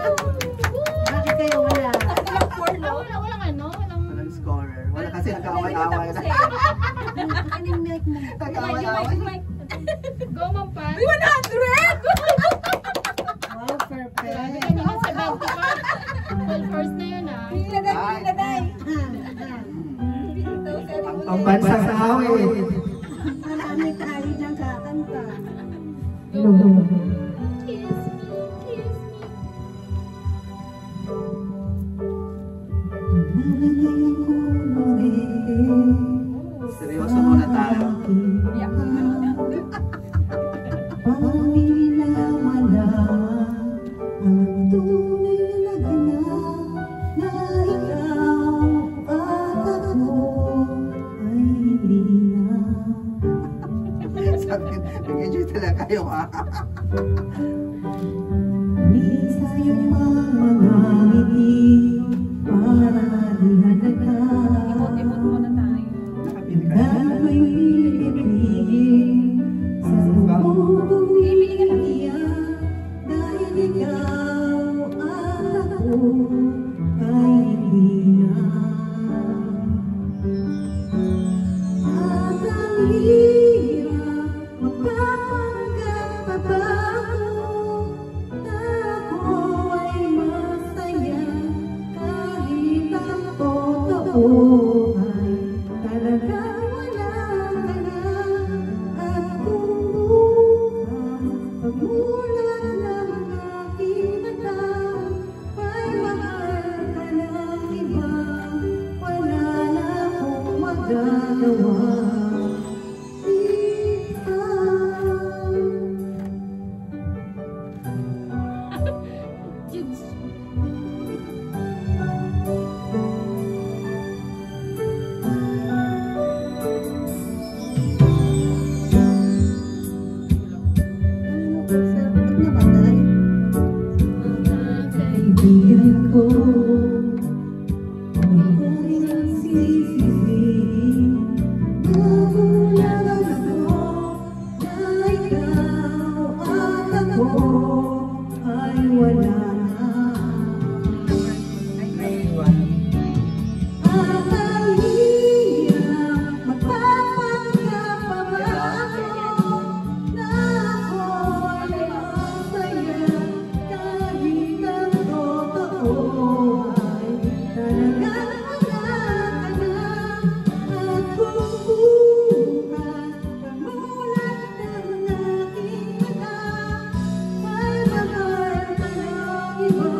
Bakit kayo wala? Walang ano? Walang scorer. Wala kasi nag-away-away na. Anong mic mo? Nag-away-away. Go, Mampan. 100! Wow, perfect. Grabe ka naman sa 20 Full first na yun ah. Pinaday. Ang pambansa sa awit. Marami tayo dyan kakanta. Kiss me, kiss me. Seryoso muna tayo. Nag-enjoy talaga kayo ha. Sayang mga ngiti para ihalata. Imot-imot muna tayo. Nakapili ka. Dahil ibigin sa bubong niya. Dahil ikaw at ako ay hindi na. At ang hirap magpapanggap pa ba na ako ay masaya kahit ang totoo ay talaga wala ka na. At kung bukas pagmulan ng aking mata ay mahal ka ng iba, wala na akong magagawa. Kaibigan ko, ako'y nagsisisi. Nagulat ako na ikaw at ako ay wala na. At ang hirap magpapanggap pa ba ako na ako'y masaya kahit ang totoo ay talaga wala ka na. At kung bukas pagmulan ng aking mata ay mahal ka ng iba,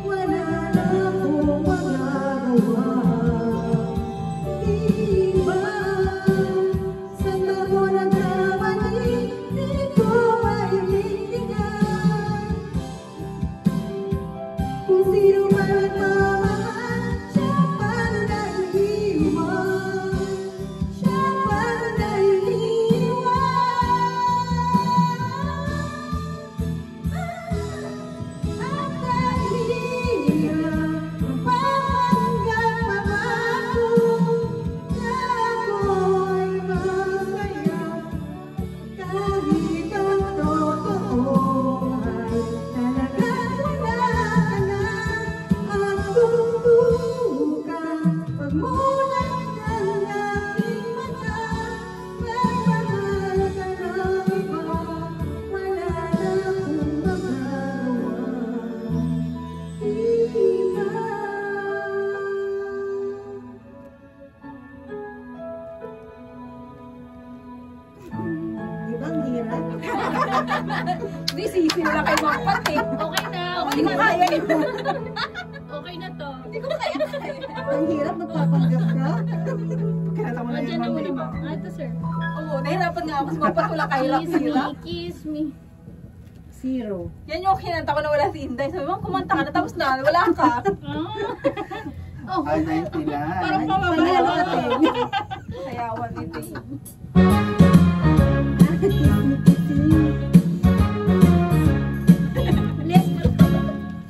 wala na akong magagawa. Di ba saan ako nagkamali, di ko maintindihan. Kung sino man nagmamahal, siya pa rin ay iniwan. Siya pa rin ay iniwan. At dahil magpapanggap pa ba ako na ako'y masaya kahit ang totoo ay talaga wala ka na. At kung bukas pagmulan ng aking mata ay mahal ka ng iba, wala na akong magagawa. Di ba? Di ba ang hirap? Hindi, sisi na lang kayo magpat eh. Okay na, okay Hindi na. ko kaya yun. Okay na to. Hindi ko kaya. Ang hirap magpapanggap ka. Kinala mo na Diyan yung na muna mami ba? mo. Ah, ito sir. Oo, nahirapan nga ako sa magpatula kay Lapsira. Kiss me. Zero. Yan yung kinanta ko na wala si Inday. Sabi mo, kumanta ka na tapos na, wala ka. Oh, Ay, 99. parang pamababa. Panalo ka, Teng. Sayawan dito eh.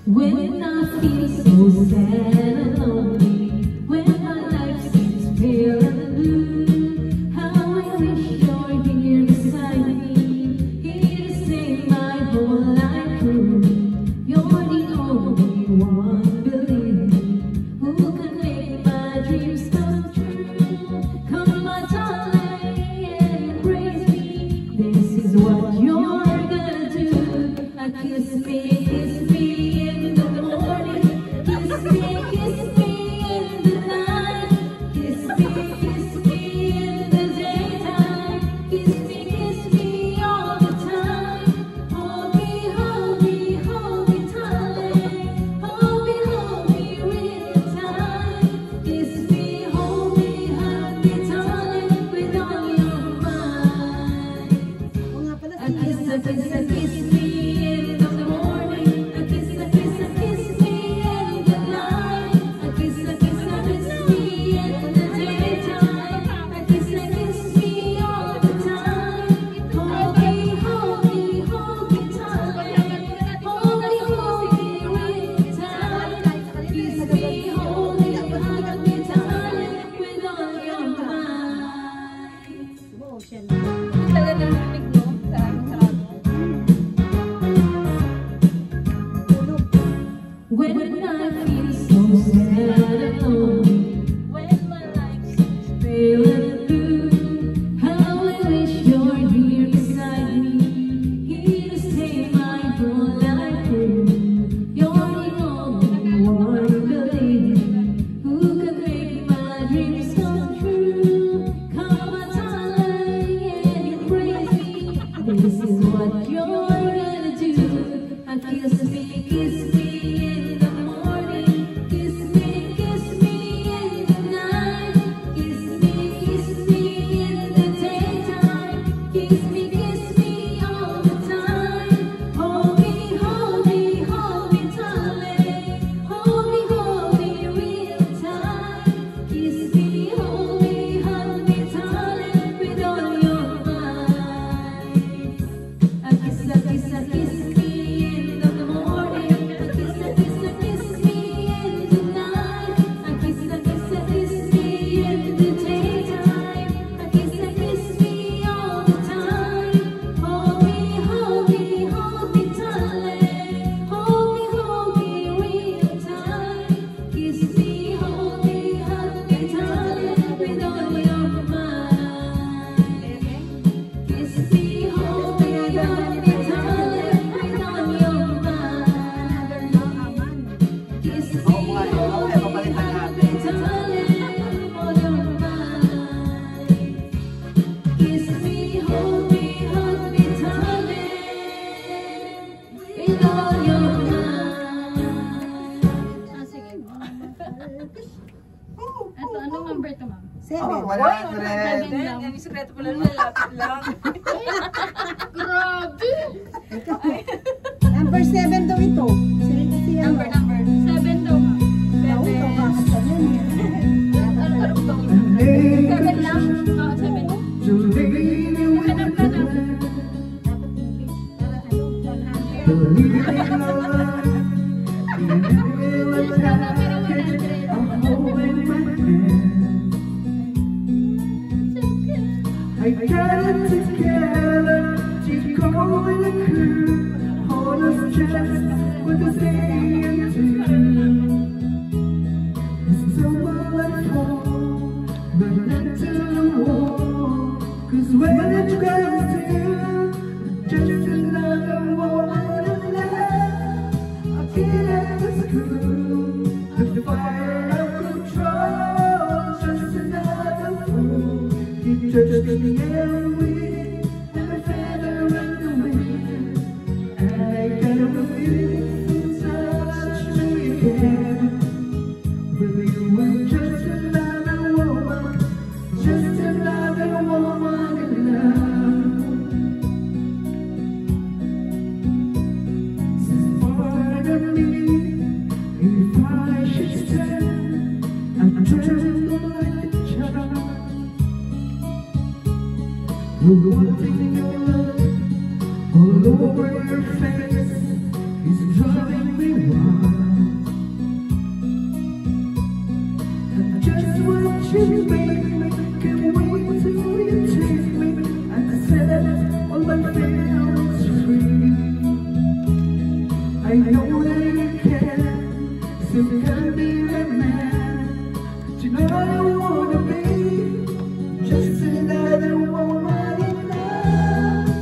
When I feel so sad and lonely, when my life seems pale and blue, how I wish you're here beside me, here to say my whole life through. You're the only one, believe me, who can make my dreams come true. Come my darling and embrace me. This is what you're gonna do. Kiss me in the morning. Kiss me in the night. Kiss me in the daytime. Kiss me all the time. Hold me, hold me, hold me darling. Hold me real tight. Kiss me, hold me, hug me darling, with all your mind. Oo nga pala, A kiss me in the morning. A kiss me in the night. A kiss me in the daytime. A kiss me all the time. Hold me, hold me, hold me darling. Hold me real tight. Kiss me, hold me, hug me darling, with all your mind. Ocean. Tagal ng lamig, no? Sarado. When I feel so sad and lonely, When my life seems pale and blue, how I wish you're here beside me, here to stay my whole life through. You're the only one, believe me, who can make my dreams come true. Come my darling and embrace me. This is what you're gonna do. Kiss me in the morning. Kiss me in the night. Kiss me in the daytime. Kiss me all the time. Hold me, hold me, hold me darling. Hold me real tight. Kiss me, hold me, hug me darling, with all your might. A kiss me in the morning. A kiss me in the night. A kiss me in the daytime. A kiss me all the time. Hold me, hold me, hold me darling. Hold me real tight. Kiss me, hold me, hug me darling, with all your might. Kiss me, hold me, hug me darling, with all your might. Kiss me, hold me, hug me darling, with all your might. Kiss me, hold me, hug me darling, with all your might. Ah, sige. Ito, anong number to, ma'am? 7. Oh, Uy, 100. Yan, yung sikreto pala lalapit lang. Grabe! Number 7 daw ito. Si Number. 7 daw, ma'am. Ito, kakasta yan eh. Ano ba ito? 7 lang? Oo, 7 lang. Hanap ka na. I got it together, she's going to cool, hold us just with the same tune. It's someone at home, run into the wall, 'cause when it goes to just another one of love, I feel like it's cool, the fire of control, just another fool. You touch me every and a feather in the wind, and I got a feeling touch me again. With you were just another woman in love. So pardon me if I should stand and tremble like a child. The one thing you love all over your face is driving me wild. And just what you make me can't wait till you take me and set all my feelings free. I know that you can, so can be the man. But you know I don't wanna be just another woman in love.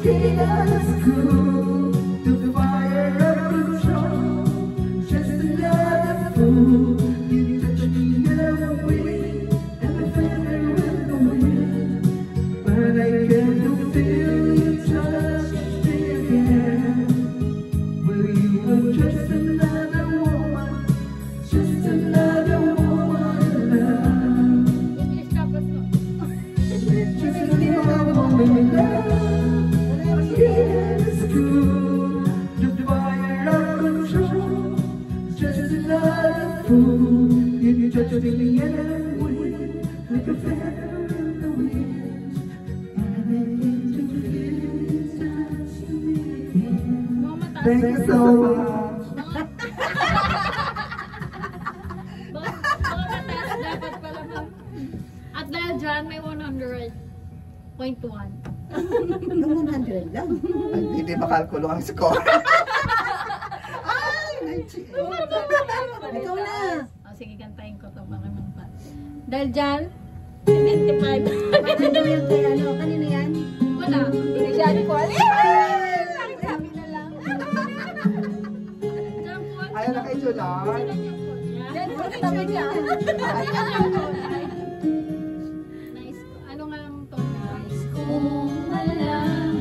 Treat us cool, the fire of control. Just another fool. You touch me every way, and the feather in the wind. But I can't feel you touch me again. Well, you were just another woman, just another woman in love. English tapos no. Just another woman in love. Yes, cool, the fire of control. Just another fool. You touch me every way, like a feather in the wind. And I can't feel you touch me again. Thank you so much. Mga mataas dapat pala po. At dahil dyan, may 100.1. Yung 100 lang. Ay, hindi makalkulo ang score. Ay, 98. Ikaw na. O, sige, kantayin ko ito para magpa. Dahil dyan, 75. Ano yung kay ano? Kanino yan? Wala. Hindi siya ni ko alam. Sabi na lang. Dyan po. Ayaw na kay Junar. Yan po katabi niya. Nice. Ano nga ang tone? Nice. Kung alam,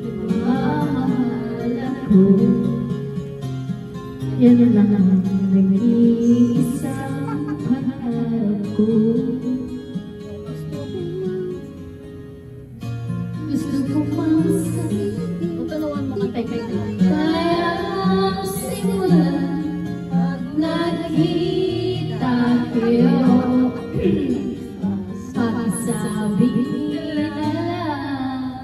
nagmamahal ako. Yan lang ang nag-iisang pangarap ko. Gusto ko pang sabihin, Tutunuan mo kantay kayo. kaya simulan pag nakita kayo. Pagsabi na lang,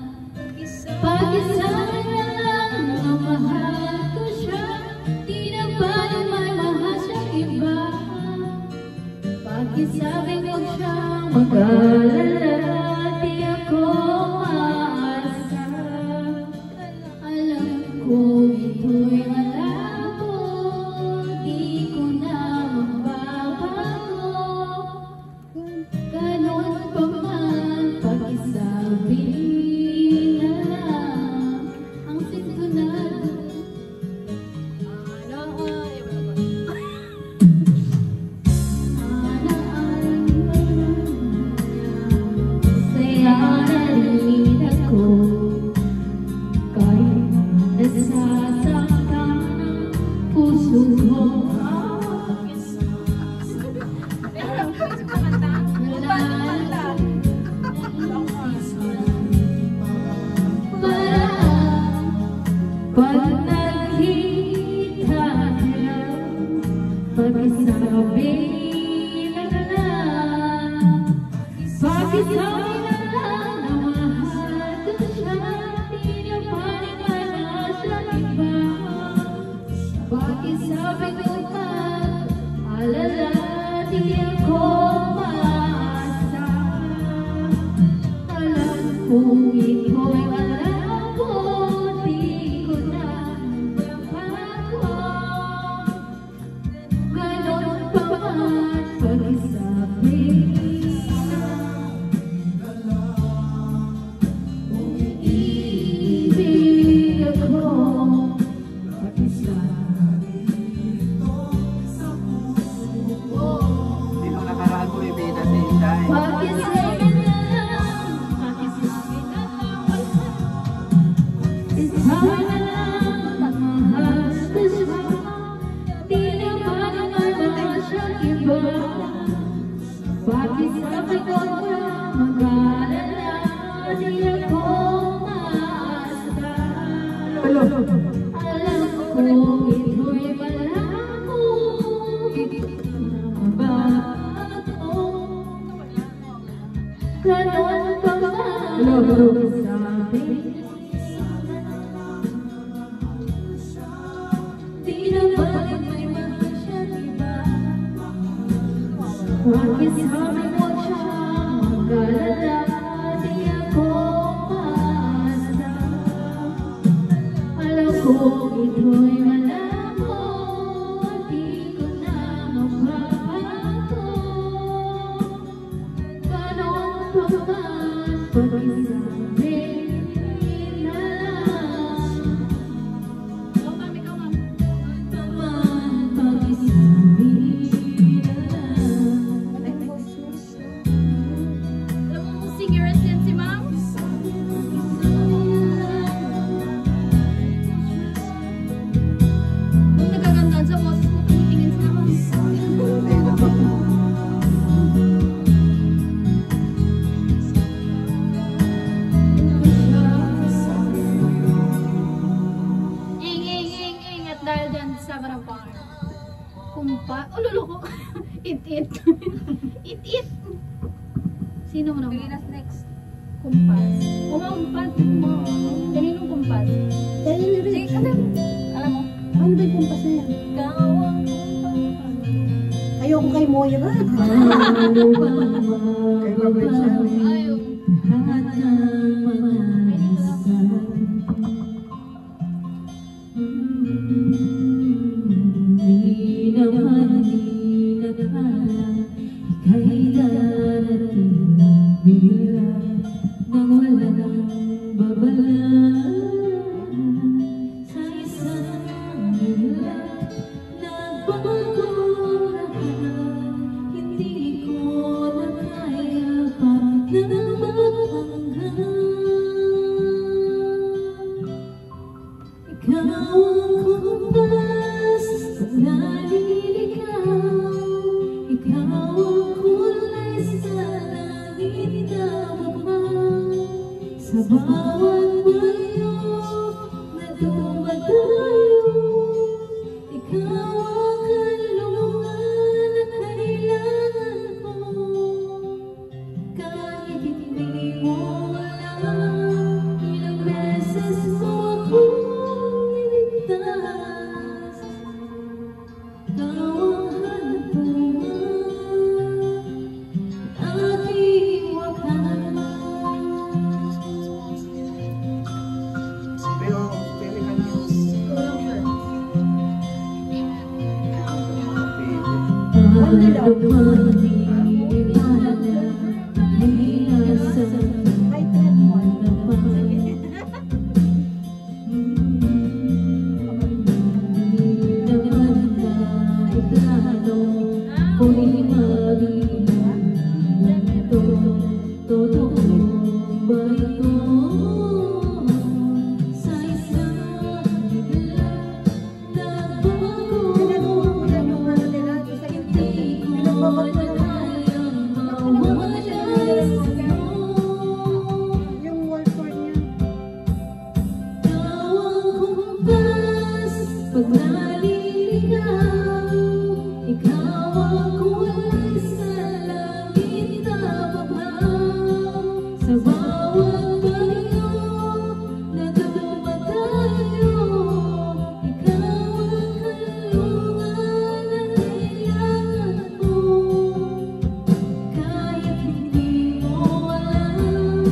pag-isabi na lang na mahal ko siya. Di na ba naman mahal siyang iba? Pag-isabi ko siya, mag-alala, di ako maasa. Alam ko ito'y malabo, di ko na mababago. Ganon pa man, pag-isabi na lang ang sintunado. Saya na rin ako, kahit nasasaktan ang puso ko. Pag nakita ka, pag-isabi na lang, pag-isabi na lang na mahal ko siya, di na paniwala sa iba. Pag-isabi ko mag-alala, di ako maasa. Alam kong ito'y malabo, di ko na mababago. Ganon pa man, pag-isabi na lang. Kung iibig ako, pag-isabi sa puso ko. Hindi mo nakaraan ko yung bida sa Inday. Pag-isabi na lang, pag-isabi na lang, isabi na lang, mahal ko siya. Di naman naman siyang iba. Pag-isabi ko na, mag-alala, di ako maasa. Alam ko ito'y malabo, di ko na mabago. Ganon pa ba? Sabi, di na ba may mahal siya, diba? Pag-isabi mo siya, mag-alala, di ako maasa. Alam kung ito'y malabo at di ko na mapapato. Paano pa man pag-isabi na lang? Ikaw, ma'am, ikaw, ma'am. Paman pag-isabi na lang? Alam mo, singeress yan si ma'am. Kung nagagandaan sa boses mo, tumitingin sa ma'am. Ing. At dahil dyan sa Marampang. Oh, lolo ko. It. It. Sino mo naman? Pilinas next. Kumpas. Kumpas. Kaninong kumpas? Kaya yun rin. Sige, alam mo. Ano ba yung kumpas na yan? Gawang Ayoko kay Moira. Kay Mabel siya. Ayaw. Di naman nakala ika'y darating ng bigla nang wala nang babala sa isang bigla. Nagbago lahat, hindi ko na kaya pa na maghanggang. Ikaw ang kumpas pag naliligaw, ikaw ang kulay sa langit na bumang, sa bawat bayo na dumadayo. Ikaw ang kaluluwa na kailangan ko, kahit hindi mo alam, ilang beses mo ako niligtas. Ikaw ang hantungan, aking wakas. Pero, pilihan niyo. Kulang first. May thread mo. Yung wallflower niya. Pag naliligaw, ikaw ang kulay sa langit na babaw, sa bawat bayo na dumadayo. Ikaw ang kalungan na kailangan ko, kahit hindi mo alam,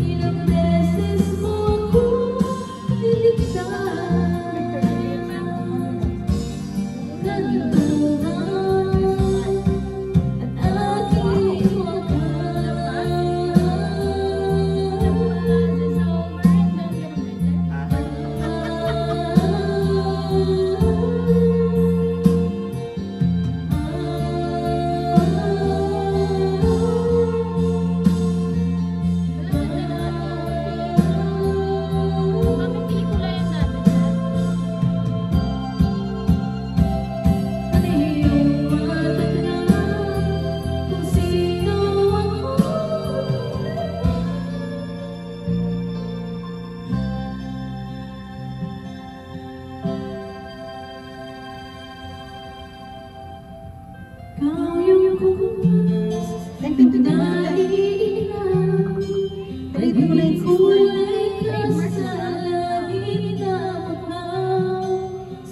ilang beses mo ako niligtas. Ma'am, pelikula yan natin.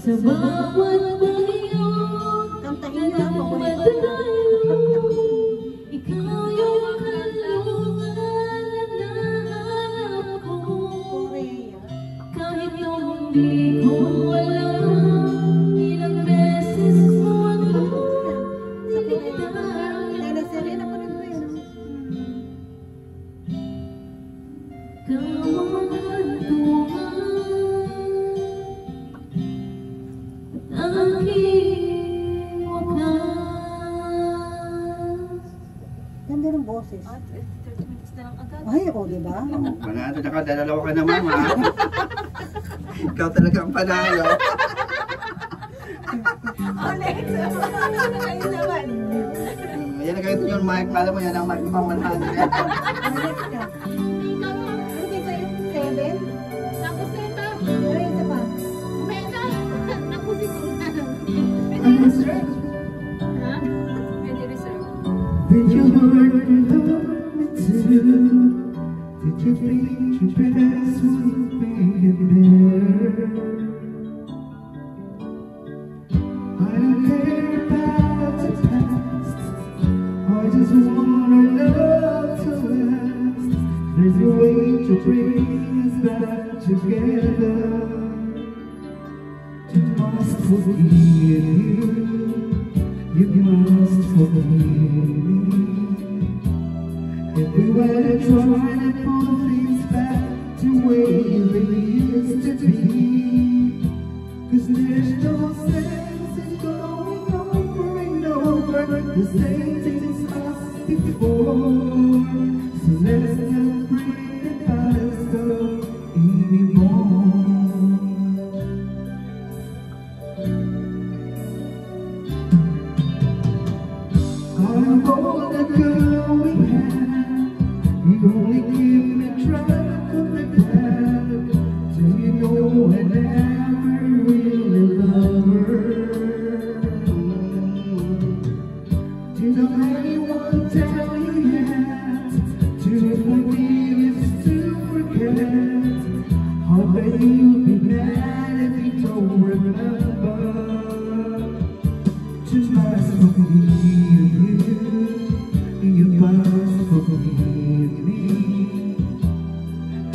Sa bawat bayo Kantahin niyo ako. ikaw yung kalungan na nahanap ko, Korea. kahit nung di ko alam ilang beses mo ako nilitaan. Teleserye na po rin ko yun. Kawahan tuman at aking wakas. Ganda ng boses. 30 minutes na lang agad. Ay, o, diba? Panalo, nakadalawa ka na, mama. Ikaw talaga ang panalo. Oh, next. Ayun naman. Yan na kayo yung mic. Alam mo yan ang mic pang 100. Next ka. Ano kayo sa'yo? 7? Tapos na ito. Ano isa pa? Mega. Napusin ko na. Pwede reserve. Ha? Pwede reserve. Did you hurt me too? Did you think your past would make it better? I don't care about the past. I just want our love to last. There's a way to bring us back together. You must forgive you. You must forgive me. If we were to try to put things back to where they used to be. 'Cause there's no sense in going over and over the same things as before. So let's not bring the past up anymore. I'm all the girl we had. You only give me track of the past. So you know I never really loved her. Did anyone tell you yet? To forgive is to forget. How bet you'd be mad if you don't remember. Just must forgive you. You must forgive me.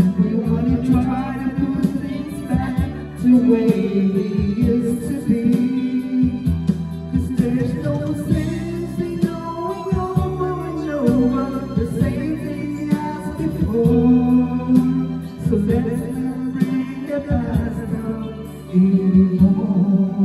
And we want to try to put things back to the way they used to be. 'Cause there's no sense in going over and over the same thing as before. So let's not bring the past up anymore.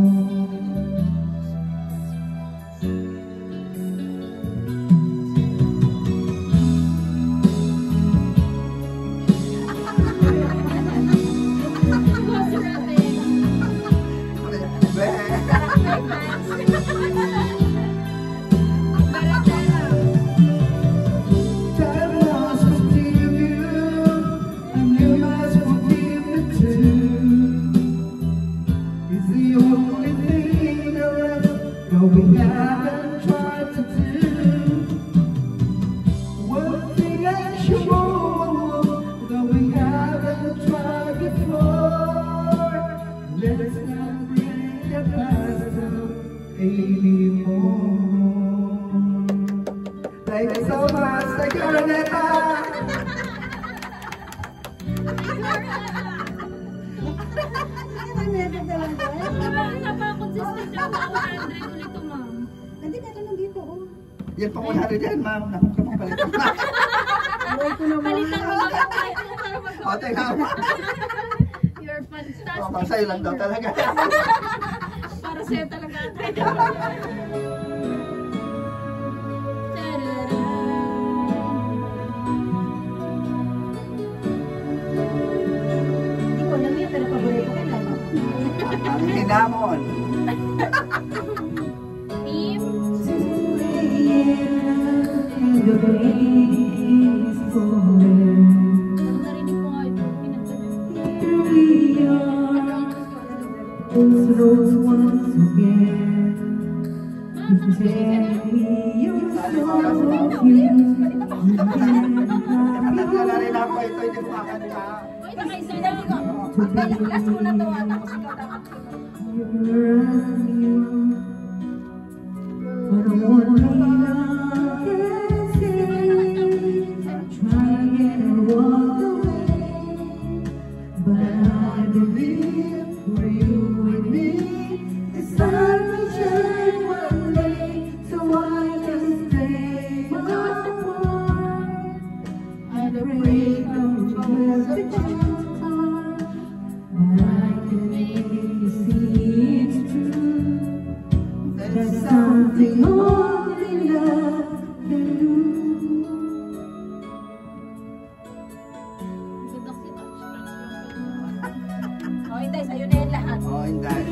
Time must forgive you, and you must forgive me too. It's the only thing that we haven't tried to do. One thing I'm sure that we haven't tried before. Let's not bring the past up anymore. Thank you so much. Thank you, Renata. Ay, meron talaga. Napaka-consistent yung 100 ulit ito, ma'am. Hindi, meron lang dito, oh. Yan pa 100 yan, ma'am. Naku ka pang palitan. Buhay ko naman. Palitan mo ba? O, teka mo. You're fantastic. O, pang sa'yo lang daw talaga. Para sa'yo talaga. Hindi ko alam yun, pero paborito ko lang. Ang hinamon. Team. Narinig ko nga ito. Naglalala rin ako ito, hindi ko makakanta. Uy, nakaisa na ako. Last mo na to, tapos ikaw dapat. But I believe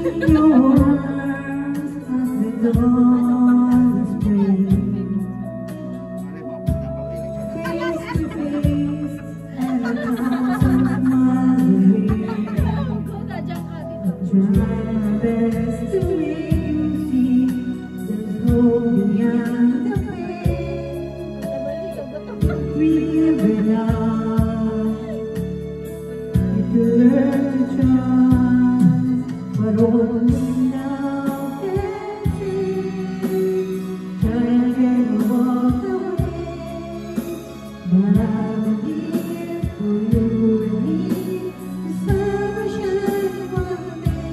your arms as the dawn is breaking. Face to face and a thousand miles away. Try my best to make you see there's hope beyond the pain. We give it up. If you learn to trust, but only now can see. Try again and walk away, but I'll be here for you and me. The sun will shine one day,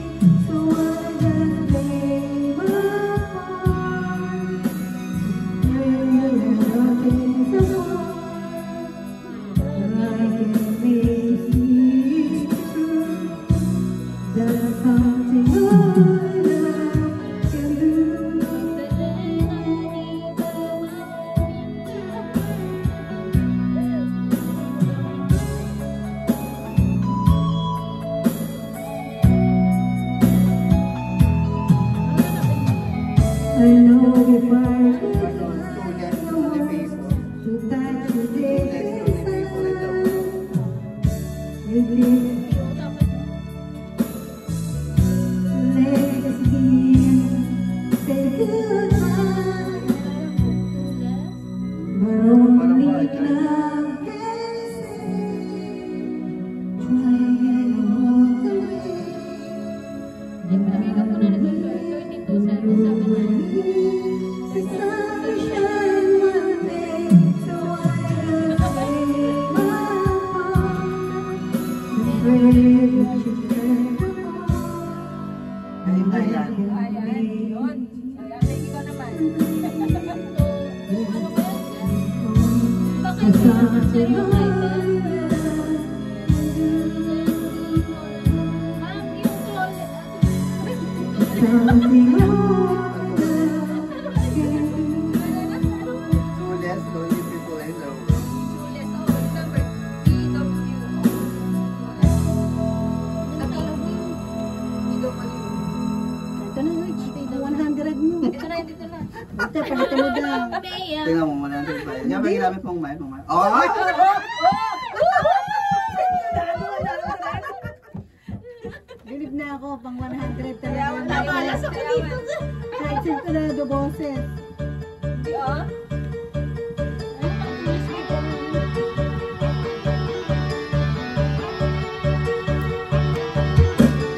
so I just play my part. Pray that nothing's apart, but I can make you see it's true. There's something I love can do. I know if I to touch you deep inside, you did legacy, say goodbye, but only love can say, try and walk away. The sun will shine one day, so I just play my part. Pray that you care apart. Ayan, yun. Ayan, ikaw naman. The something I something I Sules, lonely people I love. Ito na, Rich. 100 mo. Ito na, dito na. Ito, pakita mo daw. Tingnan mo muna natin pa. Yan ba ginamit pong may? Oh! Bilib na ako, pang 100 talaga. Nakalas ako dito. Kahit sintonado boses. Di, oh.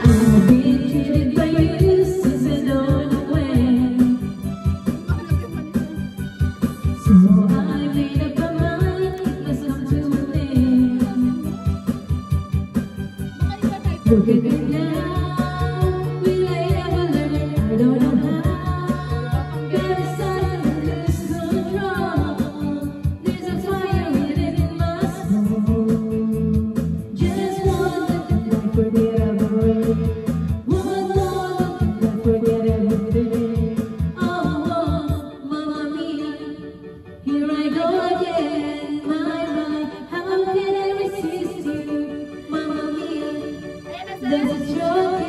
I've been cheated by you since I know when. So I made up my mind, let's come to an end. Look at me now, will I ever learn? I don't know how. Get aside and lose control. There's a fire within my soul. Just one look and forget about it. One more look and forget everything. Oh, Mamma Mia, here I go again. My, how can I resist you, Mamma Mia? There's a joke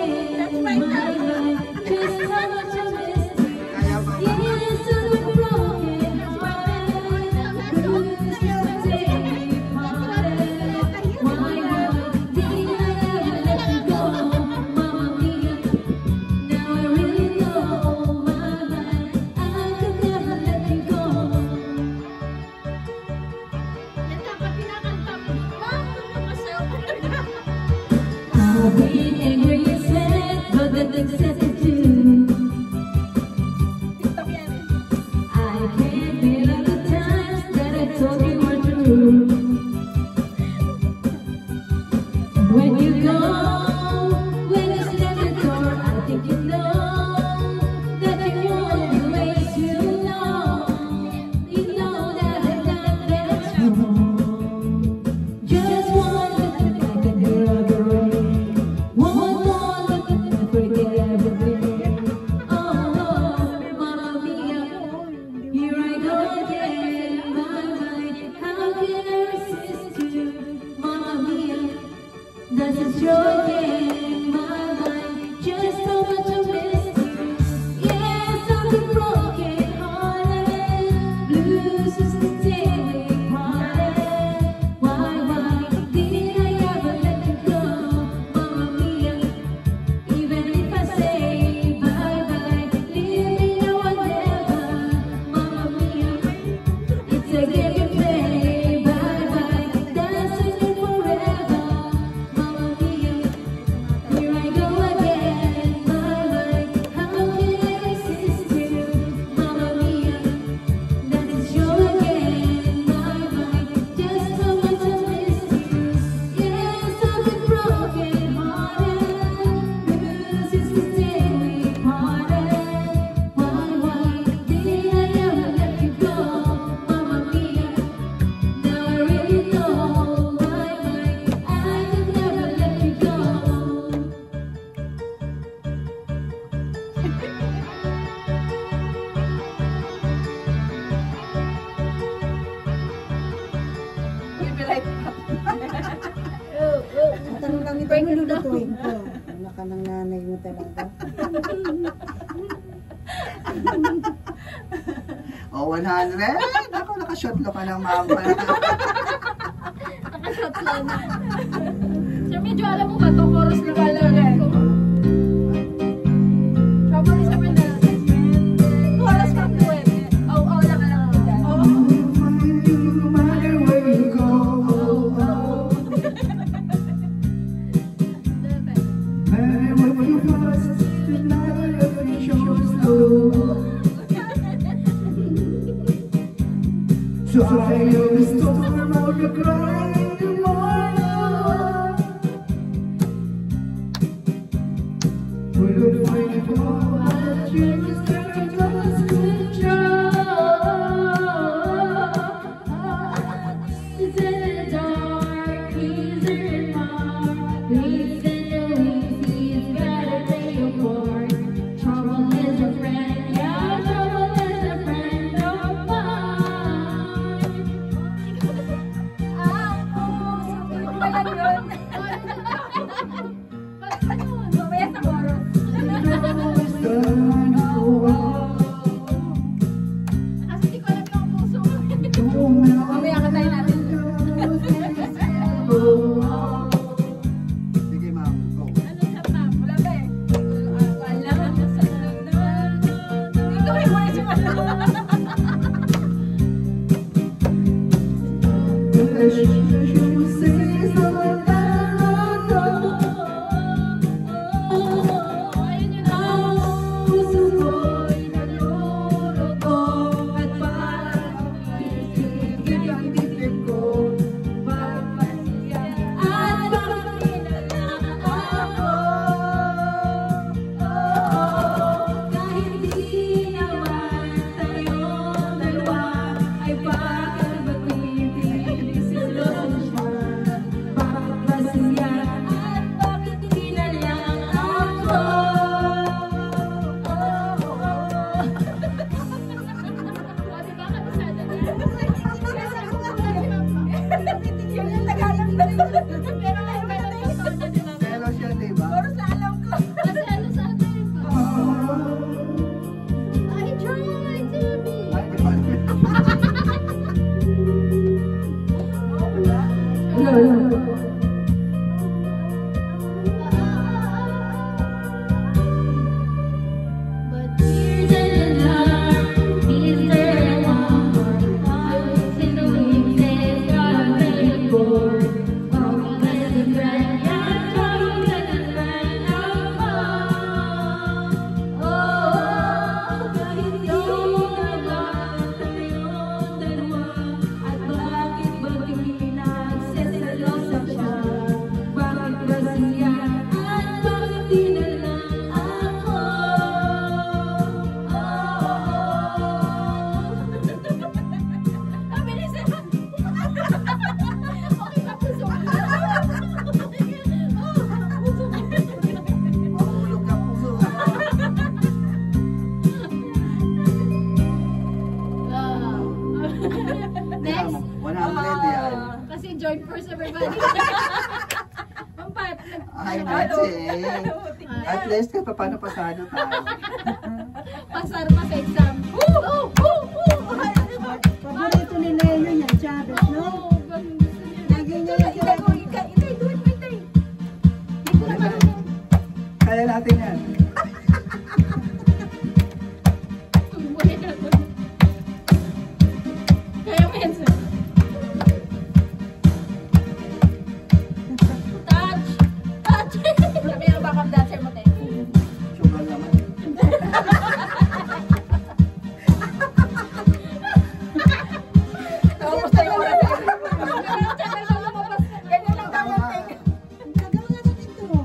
in my life, just how much I missed you. Yes, I'm broken, bruised, taken apart. Why did I ever let you go, Mamma Mia? Now I really know my mind, I could never let you go. I've been angry and sad, but that's it too. I can't feel all the times that I told you were true. When you go, when you slam the door, I think you know that I won't wait too long. You know that I've done that's wrong. Just one look and I can hear the rain. One more look and I forget everything. ka ng nanay mo talaga. Oh, 100. Ako, nakashotlo ka ng mama. Nakashot lang. Sir, medyo alam mo ba ito? Chorus na kalagay ko. Trouble is ever the chorus from the web. Oh, lang ka lang. Oh. No matter where you go. And when you pass, the night of your shows low. Try your storm or you cry in the morning. We'll find it all. I'll change the stars of the scripture. It's in the dark, he's in my leaves and the leaves, he's gotta play your part. Trouble is a friend, yeah, trouble is a friend of mine. Mamaya sa chorus. Kasi di ko alam yung puso ko. Mamaya ka tayo natin. Sige, ma'am. Go. Ano sa map? Wala ba eh? Wala ka na sa loob. Dito may wala siya wala. Ayun yun na. Puso ko'y nagluluto at parang iisipin ang bibig ko. Papasya at pagkilala ako. Kahit di naman tayong dalawa ay bakit ba't pinipisiloso siya? Bakit ba siya at bakit kilala ako? O, diba kabisado na? Yung Tagalog na rin. Pero lahat kayo na yung sound na nila. Hello siya, di ba? Chorus na alam ko. Kasi ano sa atin? I tried to be. Ay, may pala. But tears in the dark, is there one more? Always in the weeks, it's gotta play the board. Trouble is a friend, yeah, trouble is a friend of mine. Oh, kahit di naman tayong dalawa, at bakit ba pinagsasalosa siya? Bakit ba siya at bakit di na lang ako? Ah, bilis na. Okay ba puso ko? Puso ko. Mahulog ka puso. Next. 100 yan. Kasi join first everybody. Pampat. Ay, matching. At least kahit pa paano pasado tayo. Pasar pa sa exam. Paborito ni Leo niya, Chavez, no? Lagi niya yung Itay mo, itay, do it mo, itay. Hindi ko na marunong. Kaya natin yan. Buhay na to. Kaya mo yan, sir. Touch! Touch! Sabi ang backup dancer mo, te. Sugar naman. Tapos tayo oras. Ganyan lang dapat, te. Gagawin nga natin to.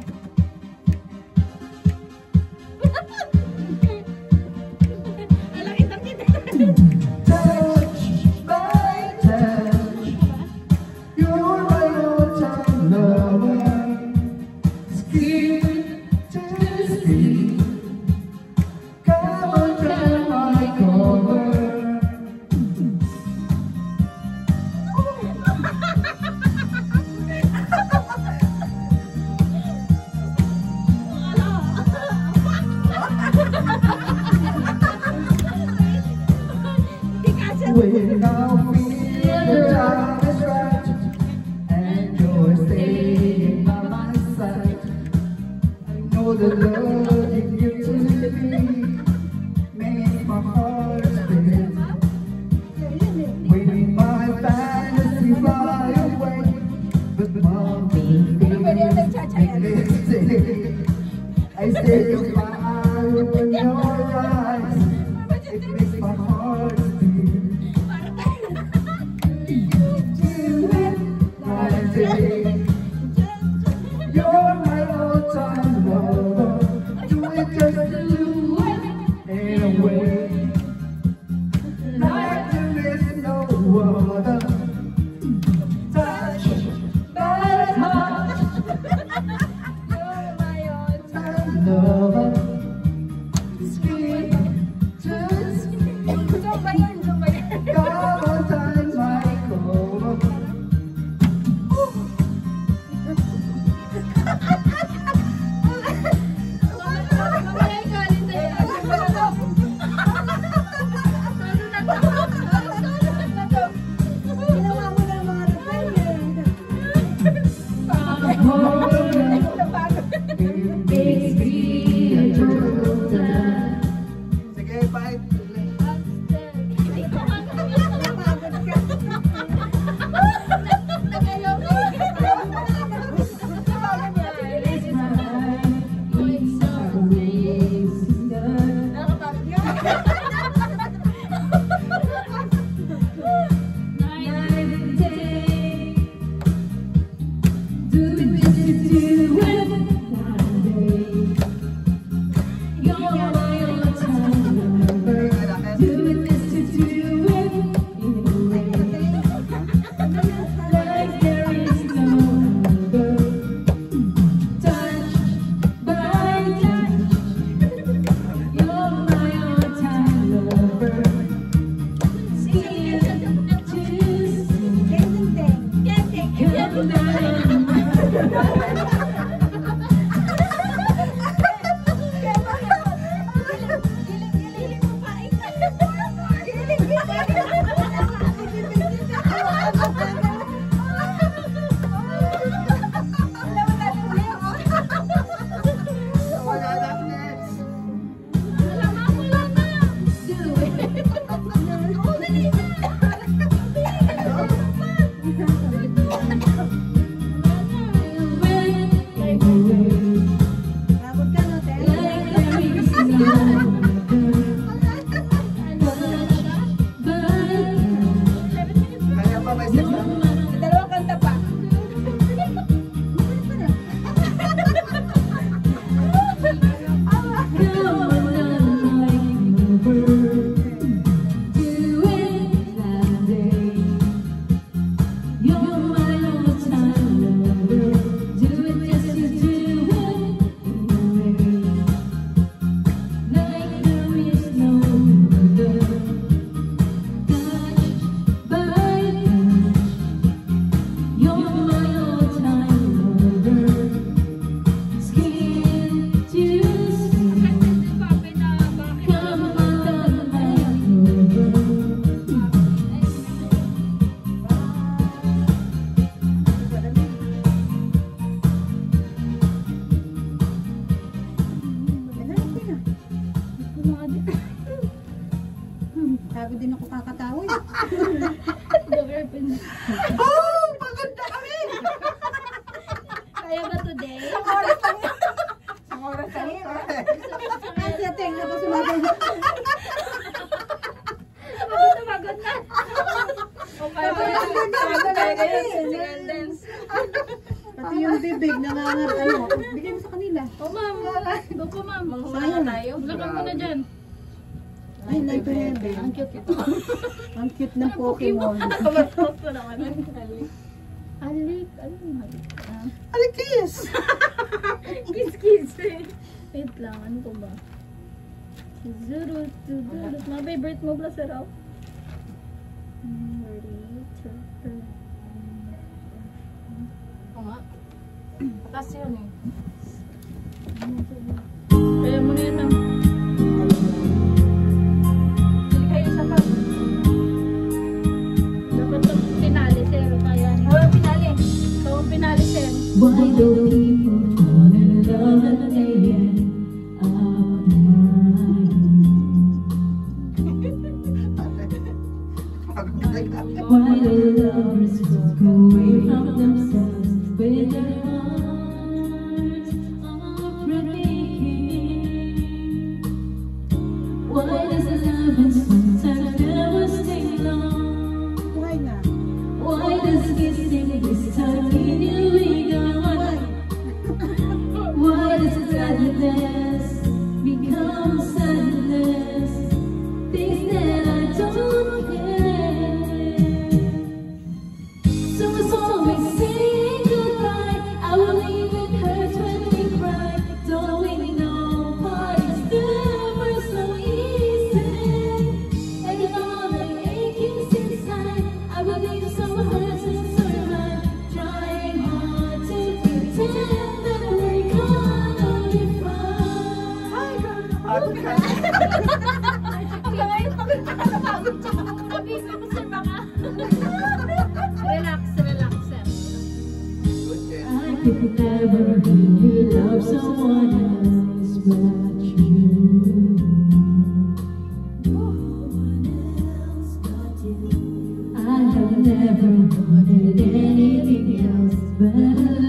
Oh, the love you give to me makes my heart beat. When my fantasy fly away, but my I say goodbye when your eyes, it makes my heart beat. Do it like day. You're my all-time lover. Do it just to do it in a way like there is no other. Touch by touch. You're my all-time lover. Sweet to sweet. Valentine's my cover. Ginawa mo na mga repel Sige, bye. Pagod ka, no, te? Kaya pa may sip. Dalawang kanta pa. Sabi din ako kakatawa. Oh, pagod na kami. Kaya ba today? Ang oras na yun. Kasi ating nakasumabay. Pagod na. Okay, Pati yung bibig nangangar ano. Bigyan mo sa kanila. Oh, ma'am. Go po, ma'am. Sayang. Lakad mo na dyan. Ay, nandito yan. Ang cute ito. Ang cute ng Pokemon. Kamastos ko naman. Alik. Ano yung halik? Alikis. Kiss. Wait lang. Ano ko ba? Zurut. Mga favorite mo ba, sir? Oo nga. Patas yun eh. Kaya mo na yan, ma'am. Hindi kayo isa pa. Dapat ito pinali, sir. Kaya Pinali. ito pinali, sir. Why do people fall in love at 8 a.m.? Hanggang ngayon, pagod pa ka napagod siya. Nabibig ko sir baka. Relax, relax sir. Good guess. I could never really love someone else but you. I have never wanted anything else but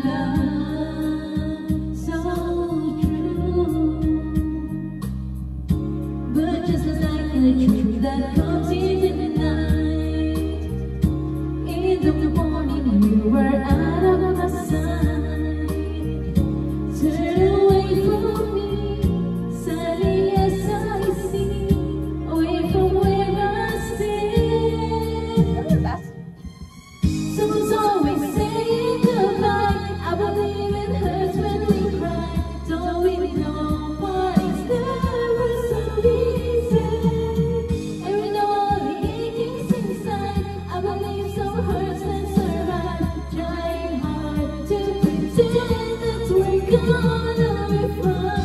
love so true. But just like the truth that comes in the night, in the morning you were out of my sight. Turn away from me, sadly as I see, away from where I stand. Someone's always saying goodbye. I believe it hurts when we cry. Don't we know what is never so easy? And we know all the achings inside. I believe some hurts and survive. Trying hard to pretend that we're gonna be fine.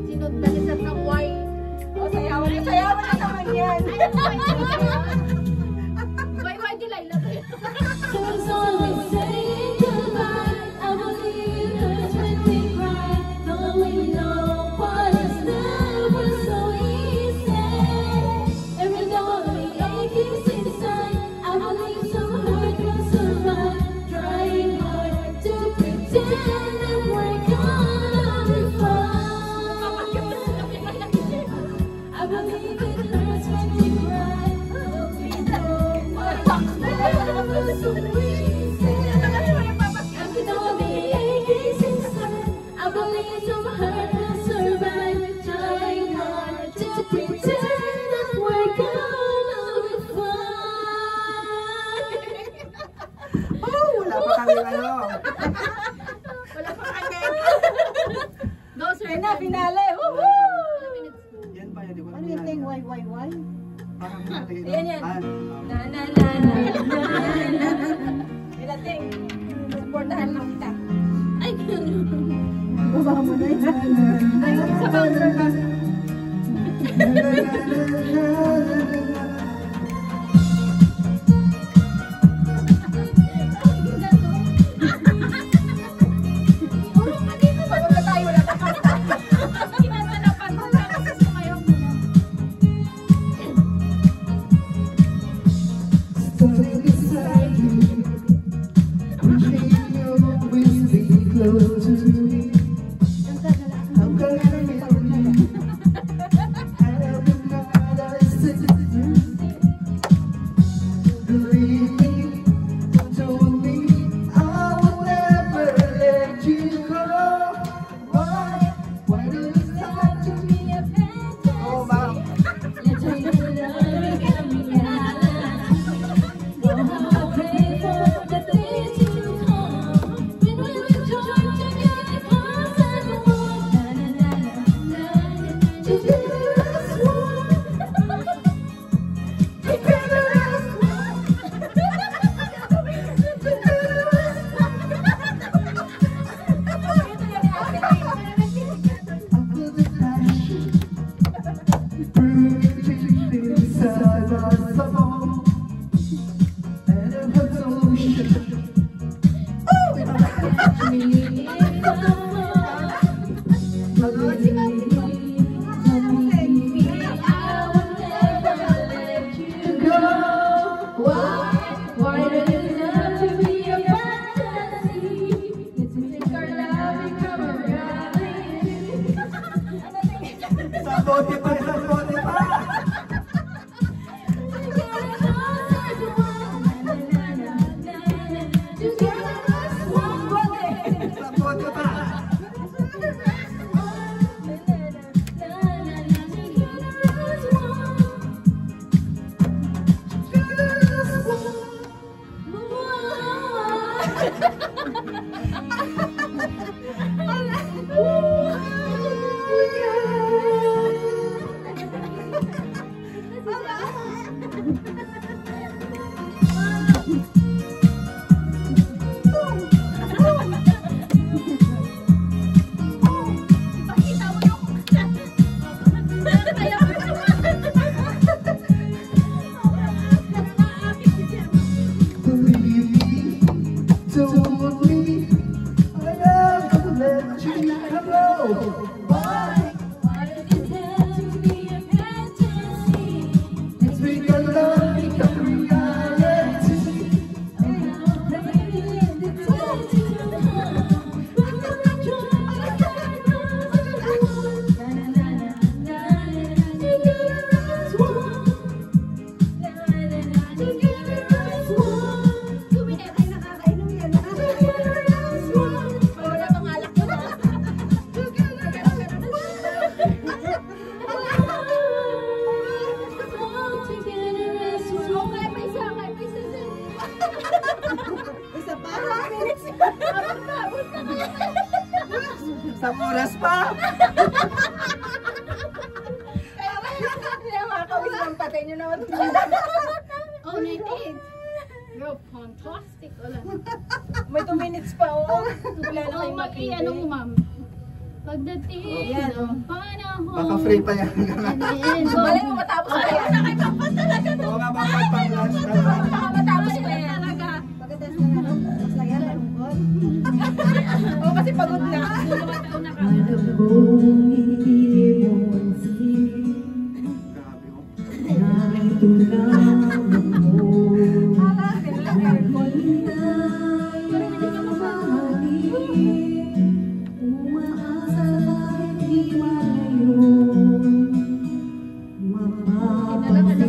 Sinundan ni sir ng why. O, sayawan na naman yan. Why Delilah? Someone's always saying goodbye. I believe it hurts when we cry. Don't we know what is never so easy? And we know the achings inside. I believe some hurt will survive. Trying hard to pretend that we're gonna be fine. I believe it hurts when we cry. Don't we know what is never so easy? And we know the achings inside. I believe some hurt will survive. Trying hard to pretend that we're gonna be fine. Oh, wala pa kami ano. Wala pa kami. Go sir. Ayun na, finale. Woohoo! Yan pa, hindi ko Ano yung ting why? Parang nalagay Yan, yan. Ah, Na na na na na na. Ilating. Supportahan mo kita. Ay, Baba mo na yun. Ay, sa counter ka. Pagod na tayo, wala na kanta. kinatalapan ko lang kasi sumayaw mo na. Standing beside you, wishing you will be close to me. How can I feel you? And every night I sit with you. Believe me, you told me I will never let you go. Why? Why do you start to be a fantasy? oh, ma'am. Let's take it love, got me out. Oh, how I pray for the day to come when we will join together, cause and one. Na na na na na, together as one. Together as one. After the passion, bringing deep inside my soul, and it hurts so Why do you love to be a fantasy? Let's make our love become a reality. Sa Spotify, sa Spotify. Sa Spotify. Why? Why does it have to be a fantasy? Let's make our love become reality. Maybe in the tattoo. Isa pa. Isang oras pa. Kaya makakawis ng patay nyo naman. Oh, 98. Girl, fantastic. Wala. May 2 minutes pa, oo. Wala na Oh, kayong ano mo, ma'am? Pagdating Yan, oh. ng panahon. Baka free pa yan. Malay mo matapos na yan. Nakipagpas talaga. Oo nga, baka pang-last na lang. Baka matapos na yan. Pagkatapos ng ano, masaya, malungkot. Oo, kasi pagod na. Alam kong hindi mo pansin. Grabe, oh. Narito lamang mo. Umaasa kahit di malayon. Mapapansin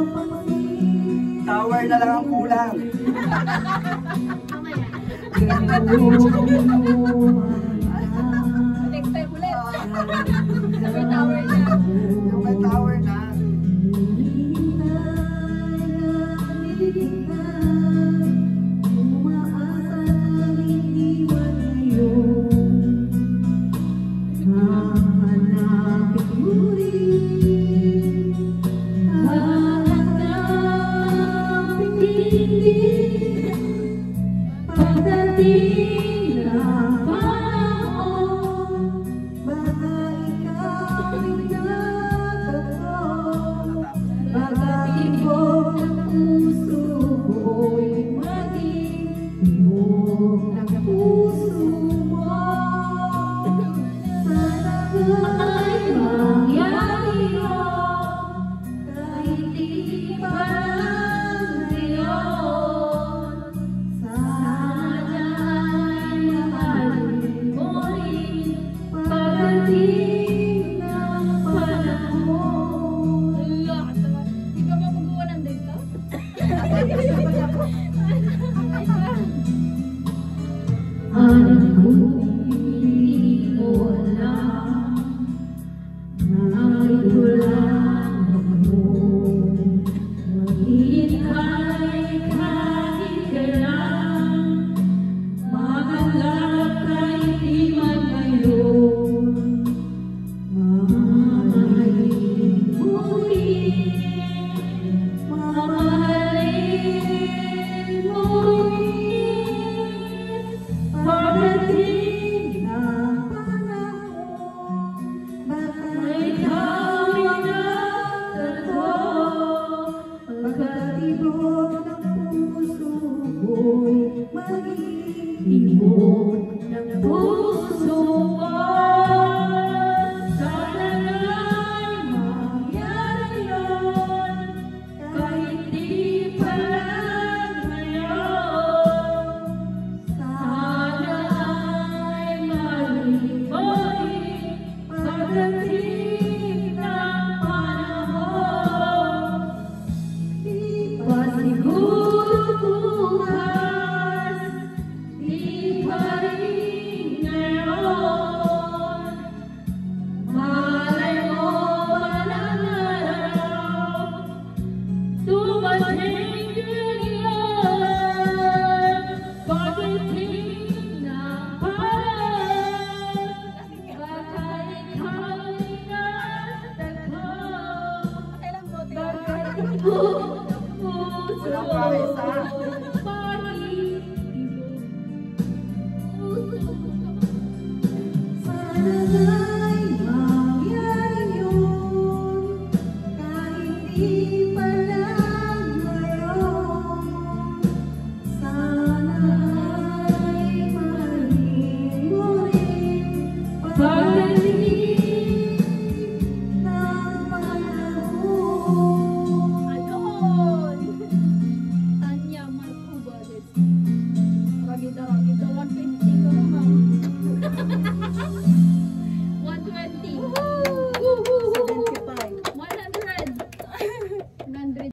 mapapansin. Tower na lang ang kulang. Next time ulit. May tower na. Yung may tower na. Pagdating ng panahon, baka ikaw ay nagkakaroon. Pagkatibok ng puso ko'y maging tibok ng puso mo. Sana ay mangyari yun, kahit di pa ngayon. Sana ay mahalin mo rin pagdating ng panahon. Di ka ba magawa ng dito? Alam ko hindi mo alam na ito lang ako. Maghihintay kahit kailan, mahanap kahit di man ngayon. Mamahalin mo rin, mamahalin mo rin. Pagdating ng panahon, baka ikaw ay nagtatoo. Pagkatibok ng puso ko'y maging tibok ng puso mo. Sana na'y mangyari yun, kahit di pa ngayon. Sana ay mahalin mo rin pagdating ng panahon. Di pa siguro bukas, di pa rin ngayon. Malay mo walang araw, dumating din yan. Pagdating ng panahon, baka ikaw ay nagtataka. Kailang bote. Baka tibok ng puso Walang pawis, ha? maging tibok. Sana ay mangyari yun, kahit di pa lang ngayon. Sana ay mahalin Bakit